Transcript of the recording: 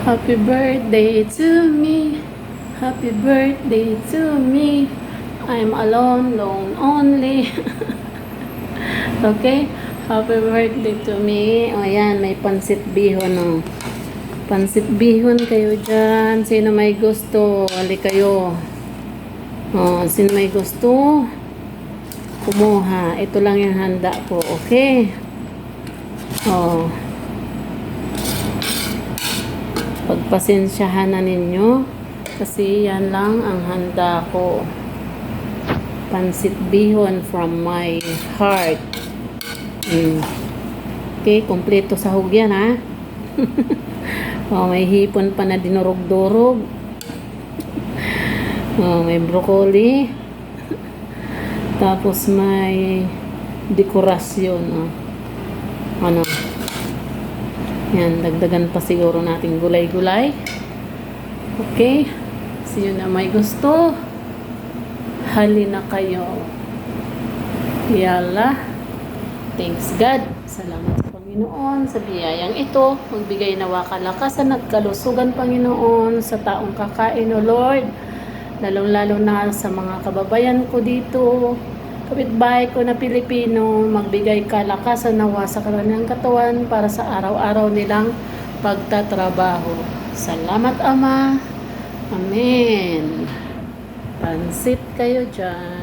Happy birthday to me. Happy birthday to me. I'm alone, lone only. Okay? Happy birthday to me. O yan, may pansit bihon o. Pansit bihon kayo dyan. Sino may gusto? Ali kayo. O, sino may gusto? Kumuha. Ito lang yung handa ko. Okay? O. Pagpasensyahan na ninyo. Kasi yan lang ang handa ko. Pansit bihon from my heart. Okay, kompleto sahog yan ha. Oh, may hipon pa na dinurog-durog. Oh, may broccoli. Tapos may dekorasyon. Oh. Ano? Yan, dagdagan pa siguro nating gulay-gulay. Okay. See you na may gusto. Halina kayo. Yala. Thanks God. Salamat sa Panginoon sa biyayang ito. Magbigay nawa kalakasan at kalusugan, Panginoon, sa taong kakain, O Lord. Lalong-lalo na sa mga kababayan ko dito. Kapitbahay ko na Pilipino, magbigay kalakasan nawa sa kanilang katawan para sa araw-araw nilang pagtatrabaho. Salamat, Ama. Amen. Pansit kayo dyan.